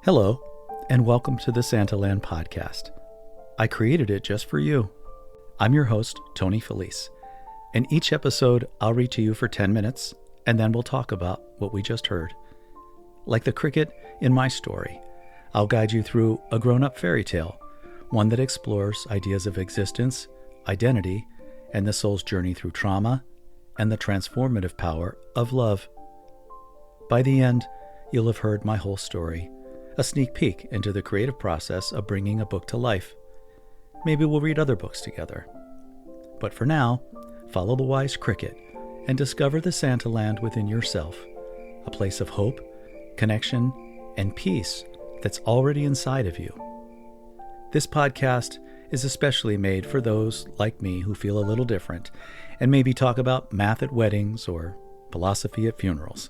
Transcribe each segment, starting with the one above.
Hello, and welcome to the Santaland podcast. I created it just for you. I'm your host, Tony Felice, and each episode I'll read to you for 10 minutes, and then we'll talk about what we just heard. Like the cricket in my story, I'll guide you through a grown-up fairy tale, one that explores ideas of existence, identity, and the soul's journey through trauma, and the transformative power of love. By the end, you'll have heard my whole story, a sneak peek into the creative process of bringing a book to life. Maybe we'll read other books together. But for now, follow the wise cricket and discover the Santaland within yourself, a place of hope, connection, and peace that's already inside of you. This podcast is especially made for those like me who feel a little different and maybe talk about math at weddings or philosophy at funerals.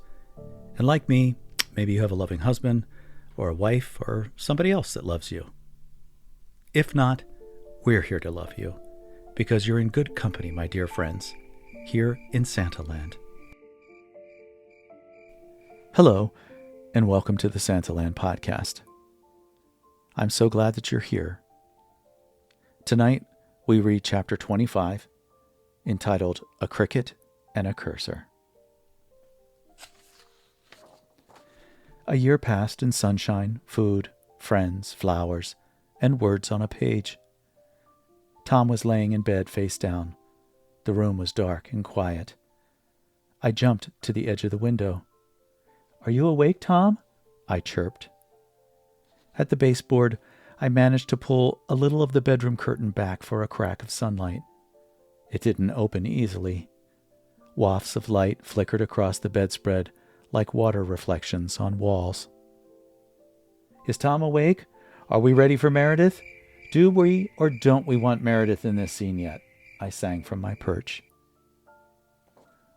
And like me, maybe you have a loving husband, or a wife, or somebody else that loves you. If not, we're here to love you, because you're in good company, my dear friends, here in Santaland. Hello, and welcome to the Santaland podcast. I'm so glad that you're here. Tonight, we read chapter 25, entitled A Cricket and a Cursor. A year passed in sunshine, food, friends, flowers, and words on a page. Tom was laying in bed face down. The room was dark and quiet. I jumped to the edge of the window. "Are you awake, Tom?" I chirped. At the baseboard, I managed to pull a little of the bedroom curtain back for a crack of sunlight. It didn't open easily. Wafts of light flickered across the bedspread like water reflections on walls. "Is Tom awake? Are we ready for Meredith? Do we or don't we want Meredith in this scene yet?" I sang from my perch.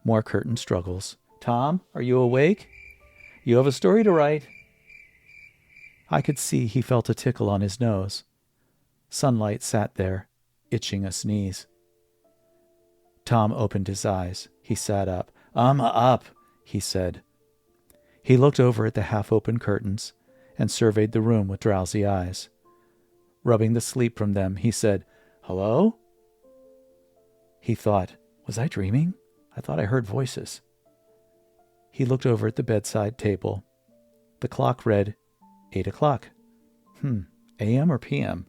More curtain struggles. "Tom, are you awake? You have a story to write." I could see he felt a tickle on his nose. Sunlight sat there, itching a sneeze. Tom opened his eyes. He sat up. "I'm up," he said. He looked over at the half-open curtains and surveyed the room with drowsy eyes. Rubbing the sleep from them, he said, "Hello?" He thought, was I dreaming? I thought I heard voices. He looked over at the bedside table. The clock read 8 o'clock. A.M. or P.M.?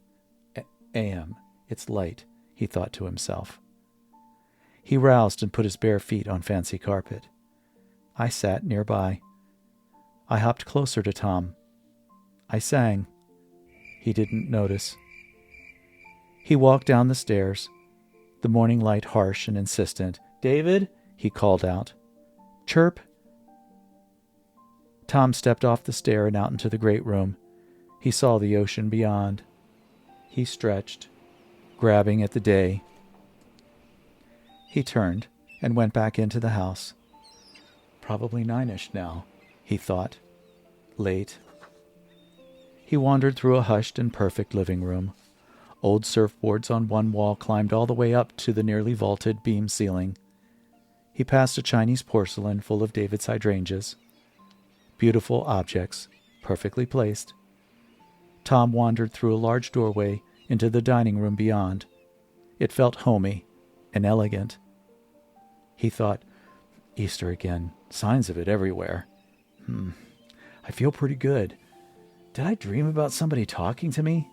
A.M. It's light, he thought to himself. He roused and put his bare feet on fancy carpet. I sat nearby. I hopped closer to Tom. I sang. He didn't notice. He walked down the stairs, the morning light harsh and insistent. "David," he called out. "Chirp." Tom stepped off the stair and out into the great room. He saw the ocean beyond. He stretched, grabbing at the day. He turned and went back into the house. Probably 9-ish now, he thought. Late. He wandered through a hushed and perfect living room. Old surfboards on one wall climbed all the way up to the nearly vaulted beam ceiling. He passed a Chinese porcelain full of David's hydrangeas. Beautiful objects, perfectly placed. Tom wandered through a large doorway into the dining room beyond. It felt homey and elegant. He thought, Easter again. Signs of it everywhere. I feel pretty good. Did I dream about somebody talking to me?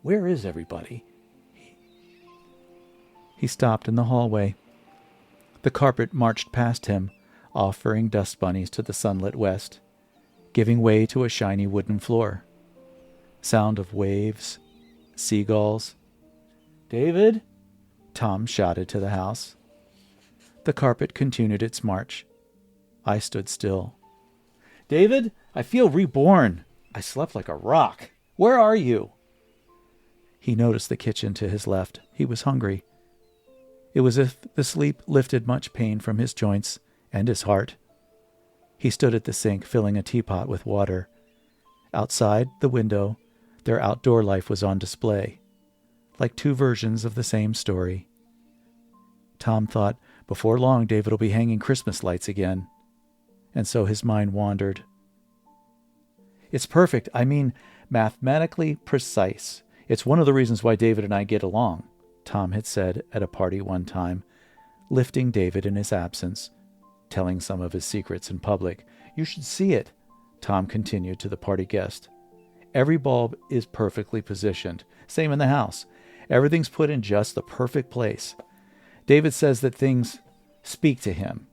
Where is everybody? He stopped in the hallway. The carpet marched past him, offering dust bunnies to the sunlit west, giving way to a shiny wooden floor. Sound of waves, seagulls. "David?" Tom shouted to the house. The carpet continued its march. I stood still. "David, I feel reborn. I slept like a rock. Where are you?" He noticed the kitchen to his left. He was hungry. It was as if the sleep lifted much pain from his joints and his heart. He stood at the sink, filling a teapot with water. Outside the window, their outdoor life was on display, like two versions of the same story. Tom thought, before long David will be hanging Christmas lights again. And so his mind wandered. It's perfect. I mean, mathematically precise. It's one of the reasons why David and I get along, Tom had said at a party one time, lifting David in his absence, telling some of his secrets in public. You should see it, Tom continued to the party guest. Every bulb is perfectly positioned. Same in the house. Everything's put in just the perfect place. David says that things speak to him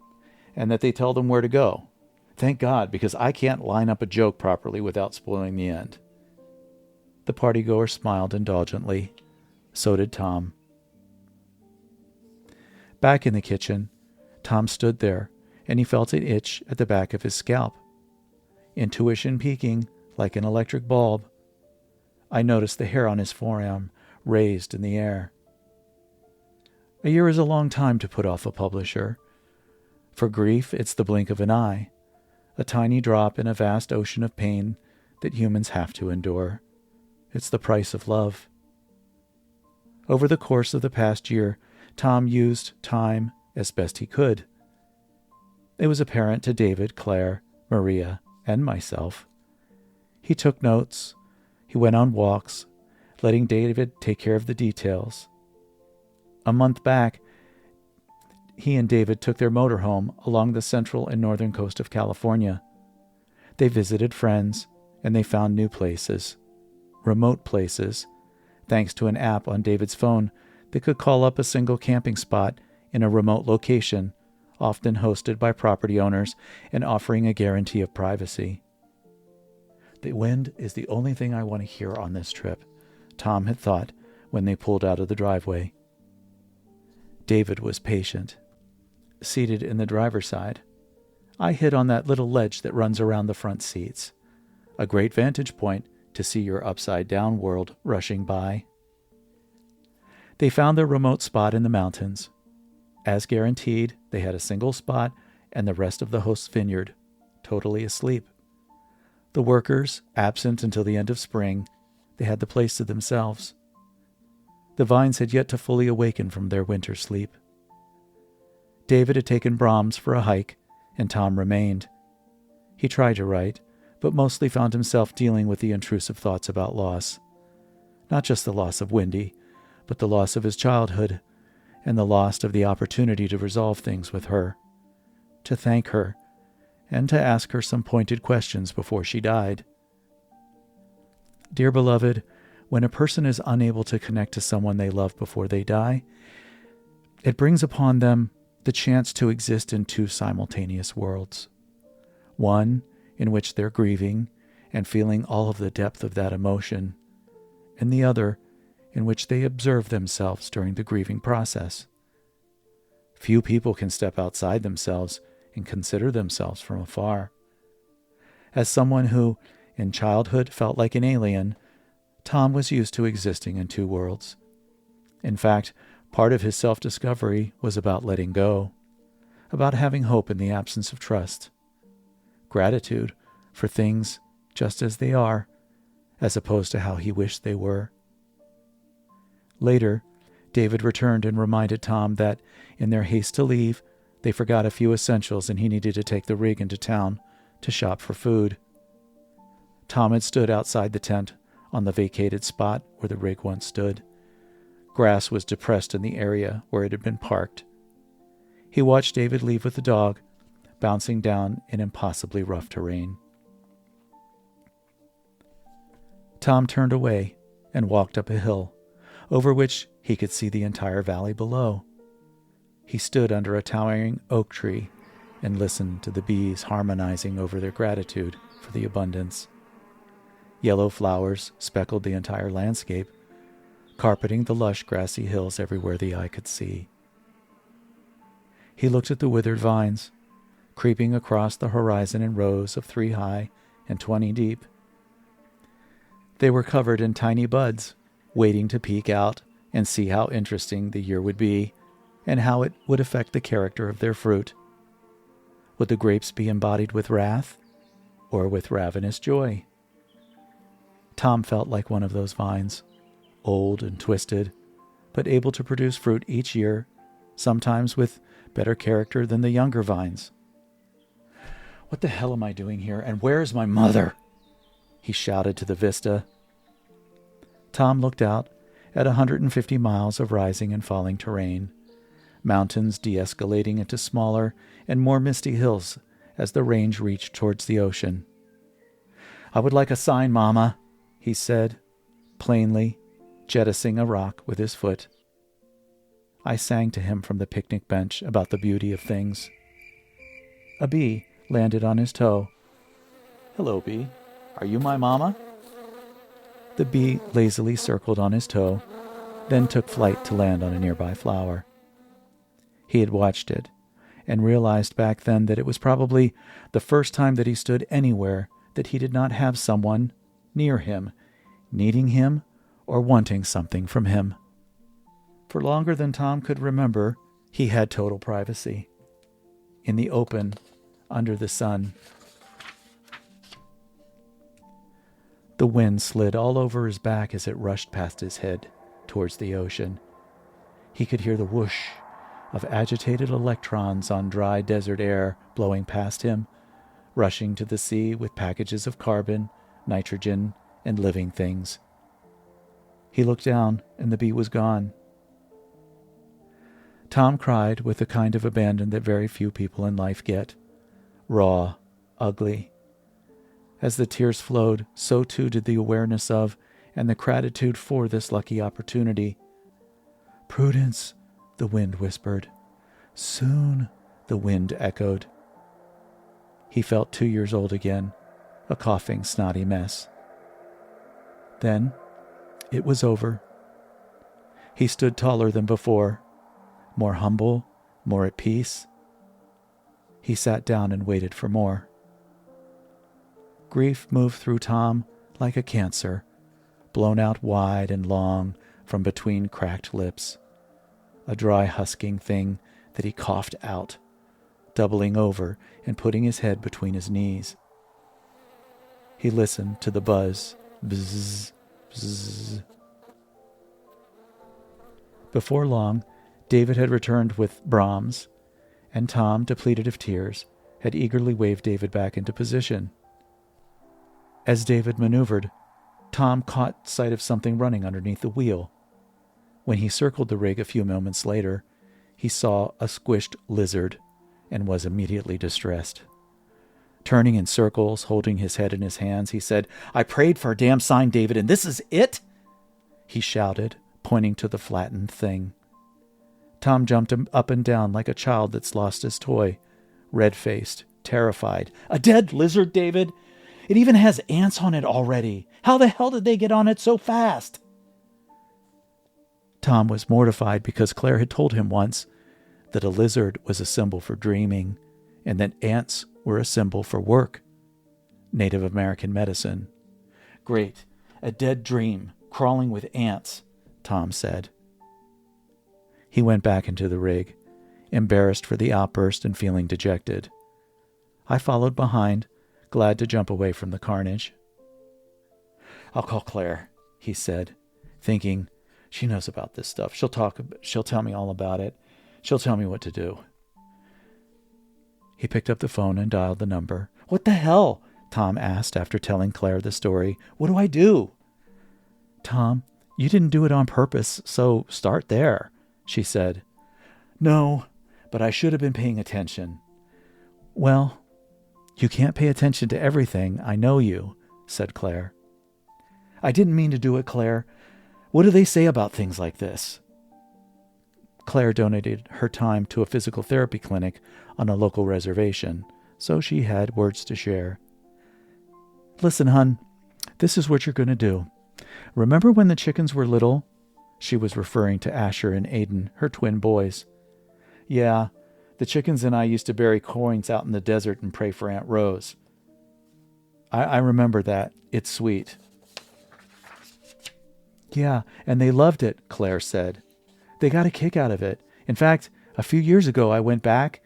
and that they tell them where to go. Thank God, because I can't line up a joke properly without spoiling the end. The partygoer smiled indulgently. So did Tom. Back in the kitchen, Tom stood there, and he felt an itch at the back of his scalp. Intuition peaking like an electric bulb. I noticed the hair on his forearm raised in the air. A year is a long time to put off a publisher. For grief, it's the blink of an eye, a tiny drop in a vast ocean of pain that humans have to endure. It's the price of love. Over the course of the past year, Tom used time as best he could. It was apparent to David, Claire, Maria, and myself. He took notes. He went on walks, letting David take care of the details. A month back, he and David took their motorhome along the central and northern coast of California. They visited friends, and they found new places, remote places, thanks to an app on David's phone that could call up a single camping spot in a remote location, often hosted by property owners and offering a guarantee of privacy. The wind is the only thing I want to hear on this trip, Tom had thought when they pulled out of the driveway. David was patient. Seated in the driver's side, I hid on that little ledge that runs around the front seats, a great vantage point to see your upside-down world rushing by. They found their remote spot in the mountains. As guaranteed, they had a single spot and the rest of the host's vineyard, totally asleep. The workers, absent until the end of spring, they had the place to themselves. The vines had yet to fully awaken from their winter sleep. David had taken Brahms for a hike, and Tom remained. He tried to write, but mostly found himself dealing with the intrusive thoughts about loss. Not just the loss of Wendy, but the loss of his childhood, and the loss of the opportunity to resolve things with her, to thank her, and to ask her some pointed questions before she died. Dear beloved, when a person is unable to connect to someone they love before they die, it brings upon them the chance to exist in two simultaneous worlds. One in which they're grieving and feeling all of the depth of that emotion, and the other in which they observe themselves during the grieving process. Few people can step outside themselves and consider themselves from afar. As someone who, in childhood, felt like an alien, Tom was used to existing in two worlds. In fact, part of his self-discovery was about letting go, about having hope in the absence of trust, gratitude for things just as they are, as opposed to how he wished they were. Later, David returned and reminded Tom that, in their haste to leave, they forgot a few essentials and he needed to take the rig into town to shop for food. Tom had stood outside the tent on the vacated spot where the rig once stood. Grass was depressed in the area where it had been parked. He watched David leave with the dog, bouncing down in impossibly rough terrain. Tom turned away and walked up a hill, over which he could see the entire valley below. He stood under a towering oak tree and listened to the bees harmonizing over their gratitude for the abundance. Yellow flowers speckled the entire landscape, carpeting the lush grassy hills everywhere the eye could see. He looked at the withered vines, creeping across the horizon in rows of 3 high and 20 deep. They were covered in tiny buds, waiting to peek out and see how interesting the year would be and how it would affect the character of their fruit. Would the grapes be embodied with wrath or with ravenous joy? Tom felt like one of those vines, old and twisted, but able to produce fruit each year, sometimes with better character than the younger vines. What the hell am I doing here, and where is my mother? he shouted to the vista. Tom looked out at 150 miles of rising and falling terrain, mountains de-escalating into smaller and more misty hills as the range reached towards the ocean. "I would like a sign, Mama," he said, plainly, jettisoning a rock with his foot. I sang to him from the picnic bench about the beauty of things. A bee landed on his toe. "Hello, bee. Are you my mama?" The bee lazily circled on his toe, then took flight to land on a nearby flower. He had watched it, and realized back then that it was probably the first time that he stood anywhere that he did not have someone near him, needing him or wanting something from him. For longer than Tom could remember, he had total privacy. In the open, under the sun. The wind slid all over his back as it rushed past his head towards the ocean. He could hear the whoosh of agitated electrons on dry desert air blowing past him, rushing to the sea with packages of carbon, nitrogen, and living things. He looked down, and the bee was gone. Tom cried with the kind of abandon that very few people in life get. Raw, ugly. As the tears flowed, so too did the awareness of and the gratitude for this lucky opportunity. "Prudence," the wind whispered. "Soon," the wind echoed. He felt 2 years old again, a coughing, snotty mess. Then it was over. He stood taller than before, more humble, more at peace. He sat down and waited for more. Grief moved through Tom like a cancer, blown out wide and long from between cracked lips, a dry husking thing that he coughed out, doubling over and putting his head between his knees. He listened to the buzz, bzzz, bzzz. Before long, David had returned with Brahms, and Tom, depleted of tears, had eagerly waved David back into position. As David maneuvered, Tom caught sight of something running underneath the wheel. When he circled the rig a few moments later, he saw a squished lizard and was immediately distressed. Turning in circles, holding his head in his hands, he said, "I prayed for a damn sign, David, and this is it?" he shouted, pointing to the flattened thing. Tom jumped up and down like a child that's lost his toy, red-faced, terrified. "A dead lizard, David! It even has ants on it already. How the hell did they get on it so fast?" Tom was mortified because Claire had told him once that a lizard was a symbol for dreaming and that ants were a symbol for work. Native American medicine. "Great. A dead dream, crawling with ants," Tom said. He went back into the rig, embarrassed for the outburst and feeling dejected. I followed behind, glad to jump away from the carnage. "I'll call Claire," he said, thinking, "She knows about this stuff. She'll tell me all about it. She'll tell me what to do." He picked up the phone and dialed the number. "What the hell?" Tom asked after telling Claire the story. "What do I do?" "Tom, you didn't do it on purpose, so start there," she said. "No, but I should have been paying attention." "Well, you can't pay attention to everything, I know you," said Claire. "I didn't mean to do it, Claire. What do they say about things like this?" Claire donated her time to a physical therapy clinic on a local reservation, so she had words to share. "Listen, hun, this is what you're going to do. Remember when the chickens were little?" She was referring to Asher and Aiden, her twin boys. "Yeah, the chickens and I used to bury coins out in the desert and pray for Aunt Rose. I remember that. It's sweet." "Yeah, and they loved it," Claire said. "They got a kick out of it. In fact, a few years ago I went back.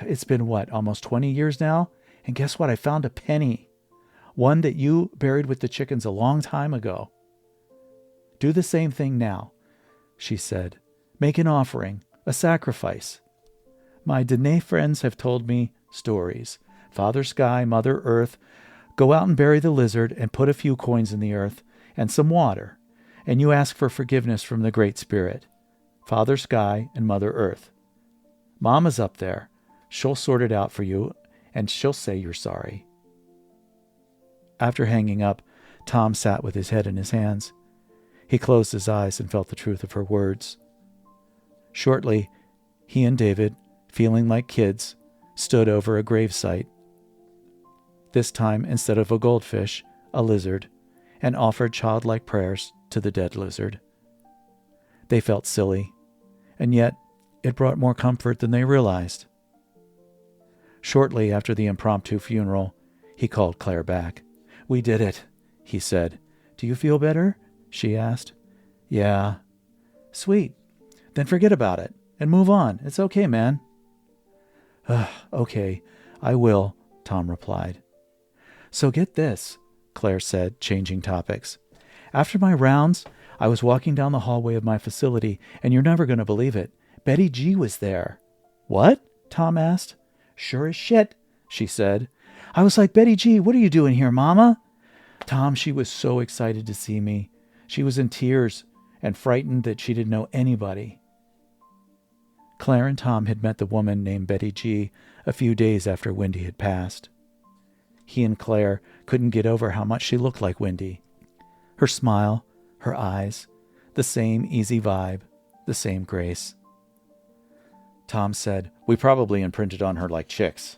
It's been, almost 20 years now? And guess what? I found a penny. One that you buried with the chickens a long time ago. Do the same thing now," she said. "Make an offering, a sacrifice. My Dene friends have told me stories. Father Sky, Mother Earth, Go out and bury the lizard and put a few coins in the earth and some water, and you ask for forgiveness from the Great Spirit, Father Sky and Mother Earth. Mama's up there. She'll sort it out for you, and she'll say you're sorry." After hanging up, Tom sat with his head in his hands. He closed his eyes and felt the truth of her words. Shortly, he and David, feeling like kids, stood over a gravesite. This time, instead of a goldfish, a lizard, and offered childlike prayers to the dead lizard. They felt silly, and yet it brought more comfort than they realized. Shortly after the impromptu funeral, he called Claire back. "We did it," he said. "Do you feel better?" she asked. "Yeah." "Sweet. Then forget about it and move on. It's okay, man." "Okay, I will," Tom replied. "So get this," Claire said, changing topics. "After my rounds, I was walking down the hallway of my facility, and you're never going to believe it. Betty G was there." "What?" Tom asked. "Sure as shit," she said. "I was like, 'Betty G, what are you doing here, Mama?' Tom, she was so excited to see me. She was in tears and frightened that she didn't know anybody." Claire and Tom had met the woman named Betty G a few days after Wendy had passed. He and Claire couldn't get over how much she looked like Wendy. Her smile, her eyes, the same easy vibe, the same grace. Tom said, "We probably imprinted on her like chicks."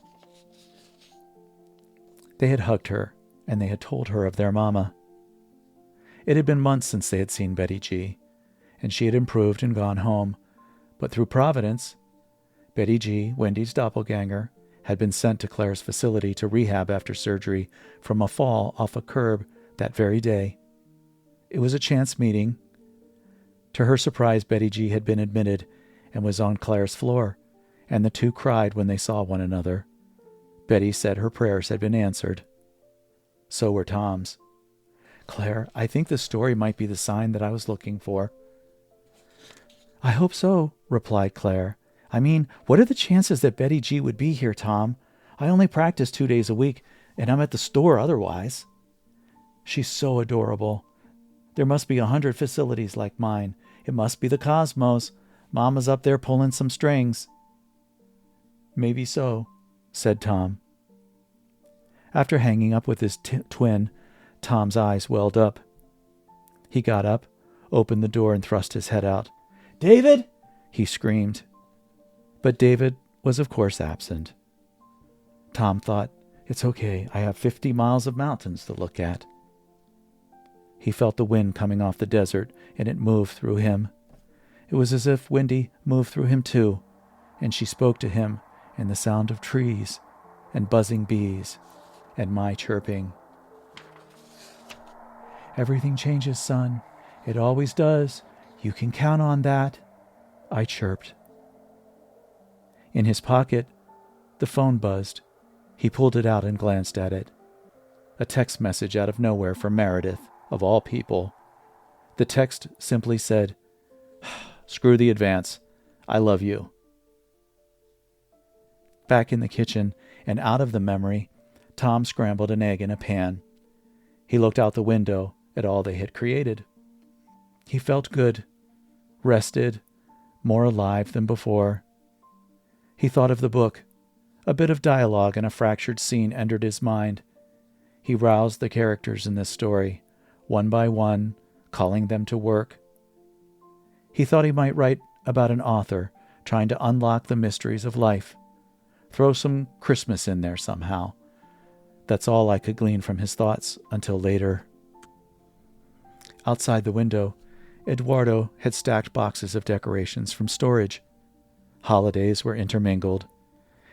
They had hugged her, and they had told her of their mama. It had been months since they had seen Betty G, and she had improved and gone home, but through Providence, Betty G, Wendy's doppelganger, had been sent to Claire's facility to rehab after surgery from a fall off a curb that very day. It was a chance meeting. To her surprise, Betty G had been admitted and was on Claire's floor, and the two cried when they saw one another. Betty said her prayers had been answered. So were Tom's. "Claire, I think the story might be the sign that I was looking for." "I hope so," replied Claire. "I mean, what are the chances that Betty G would be here, Tom? I only practice 2 days a week, and I'm at the store otherwise." "She's so adorable. There must be 100 facilities like mine. It must be the cosmos. Mama's up there pulling some strings." "Maybe so," said Tom. After hanging up with his twin, Tom's eyes welled up. He got up, opened the door, and thrust his head out. "David!" he screamed. But David was of course absent. Tom thought, "It's okay, I have 50 miles of mountains to look at." He felt the wind coming off the desert, and it moved through him. It was as if Wendy moved through him too, and she spoke to him in the sound of trees and buzzing bees and my chirping. "Everything changes, son. It always does. You can count on that," I chirped. In his pocket, the phone buzzed. He pulled it out and glanced at it. A text message out of nowhere from Meredith, of all people. The text simply said, "Screw the advance. I love you." Back in the kitchen and out of the memory, Tom scrambled an egg in a pan. He looked out the window at all they had created. He felt good, rested, more alive than before. He thought of the book. A bit of dialogue and a fractured scene entered his mind. He roused the characters in this story, one by one, calling them to work. He thought he might write about an author trying to unlock the mysteries of life. Throw some Christmas in there somehow. That's all I could glean from his thoughts until later. Outside the window, Eduardo had stacked boxes of decorations from storage. Holidays were intermingled,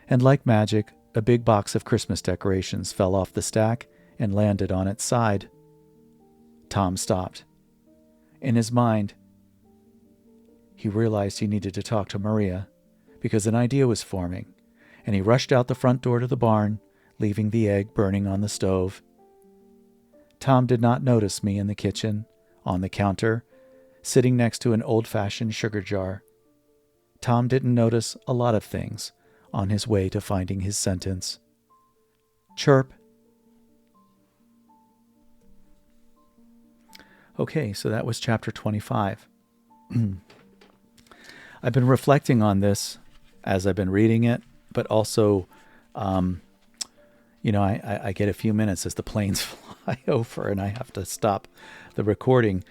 and like magic, a big box of Christmas decorations fell off the stack and landed on its side. Tom stopped. In his mind, he realized he needed to talk to Maria, because an idea was forming, and he rushed out the front door to the barn, leaving the egg burning on the stove. Tom did not notice me in the kitchen, on the counter, sitting next to an old-fashioned sugar jar. Tom didn't notice a lot of things on his way to finding his sentence. Chirp. Okay, so that was chapter 25. I've been reflecting on this as I've been reading it, but also, I get a few minutes as the planes fly over and I have to stop the recording.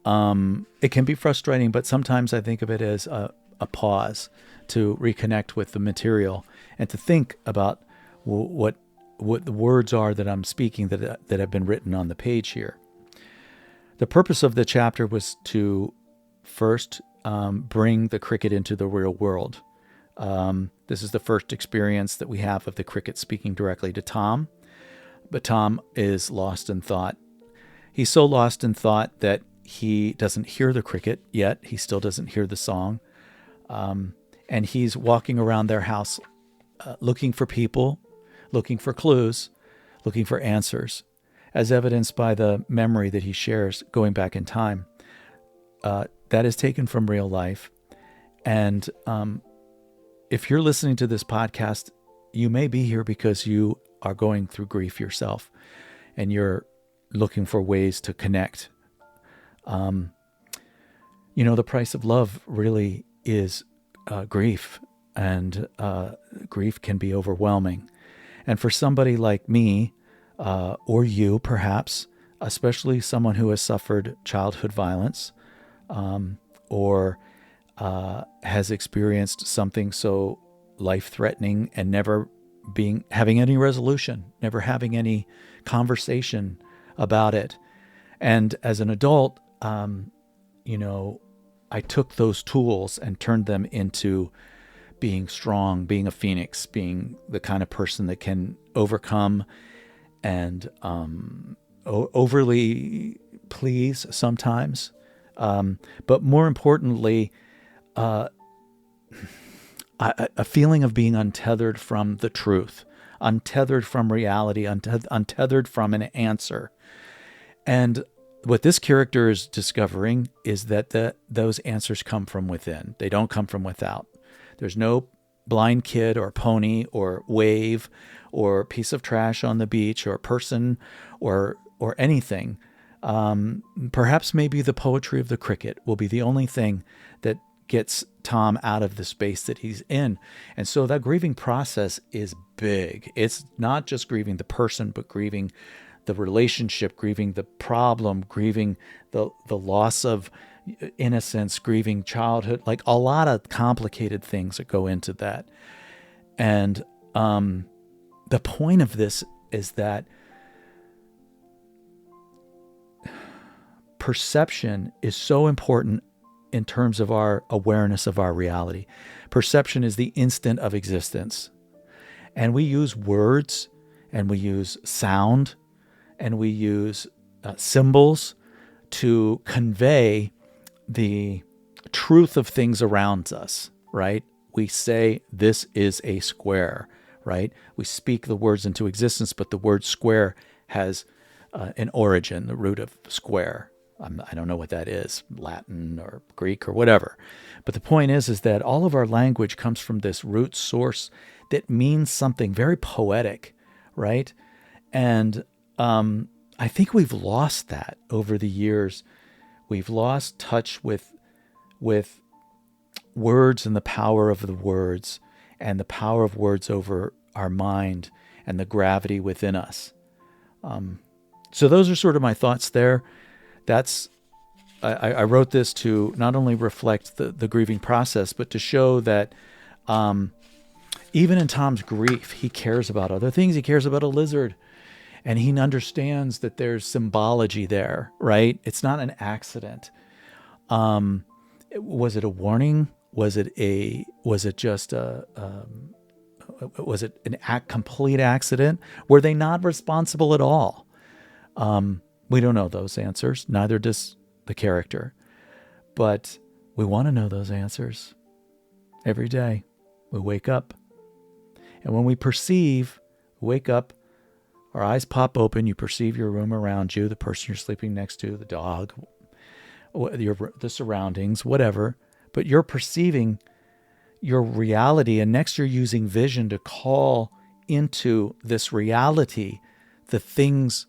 It can be frustrating, but sometimes I think of it as a pause to reconnect with the material and to think about what the words are that I'm speaking that have been written on the page here. The purpose of the chapter was to first bring the cricket into the real world. This is the first experience that we have of the cricket speaking directly to Tom, but Tom is lost in thought. He's so lost in thought that he doesn't hear the cricket yet. He still doesn't hear the song. And he's walking around their house looking for people, looking for clues, looking for answers, as evidenced by the memory that he shares going back in time. That is taken from real life. And if you're listening to this podcast, you may be here because you are going through grief yourself and you're looking for ways to connect. The price of love really is grief, and grief can be overwhelming. And for somebody like me, or you perhaps, especially someone who has suffered childhood violence, or has experienced something so life-threatening and never having any resolution, never having any conversation about it. And as an adult, I took those tools and turned them into being strong, being a phoenix, being the kind of person that can overcome and overly please sometimes. But more importantly, a feeling of being untethered from the truth, untethered from reality, untethered from an answer. And what this character is discovering is that those answers come from within. They don't come from without. There's no blind kid or pony or wave or piece of trash on the beach or person or anything. Perhaps maybe the poetry of the cricket will be the only thing that gets Tom out of the space that he's in. And so that grieving process is big. It's not just grieving the person, but grieving the relationship, grieving the problem, grieving the loss of innocence, grieving childhood, like a lot of complicated things that go into that. And the point of this is that perception is so important in terms of our awareness of our reality. Perception is the instant of existence. And we use words, and we use sound, and we use symbols to convey the truth of things around us, right? We say, this is a square, right? We speak the words into existence, but the word square has an origin, the root of square. I don't know what that is, Latin or Greek or whatever. But the point is that all of our language comes from this root source that means something very poetic, right? And I think we've lost that over the years. We've lost touch with words and the power of the words and the power of words over our mind and the gravity within us. So those are sort of my thoughts there. I wrote this to not only reflect the grieving process, but to show that even in Tom's grief, he cares about other things. He cares about a lizard. And he understands that there's symbology there, right? It's not an accident. Was it a warning? Was it an complete accident? Were they not responsible at all? We don't know those answers. Neither does the character. But we want to know those answers every day. We wake up. And when we wake up, our eyes pop open, you perceive your room around you, the person you're sleeping next to, the dog, the surroundings, whatever. But you're perceiving your reality, and next you're using vision to call into this reality the things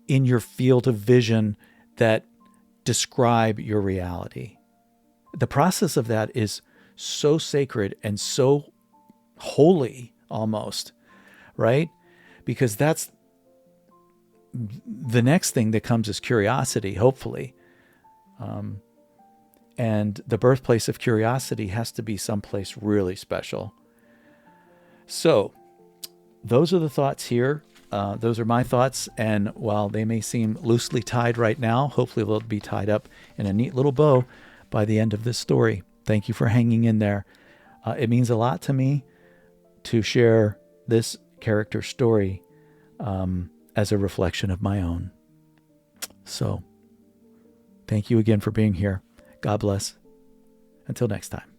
in your field of vision that describe your reality. The process of that is so sacred and so holy almost, right? Because that's the next thing that comes is curiosity, hopefully. And the birthplace of curiosity has to be someplace really special. So those are the thoughts here. Those are my thoughts. And while they may seem loosely tied right now, hopefully they'll be tied up in a neat little bow by the end of this story. Thank you for hanging in there. It means a lot to me to share this character story as a reflection of my own. So thank you again for being here. God bless. Until next time.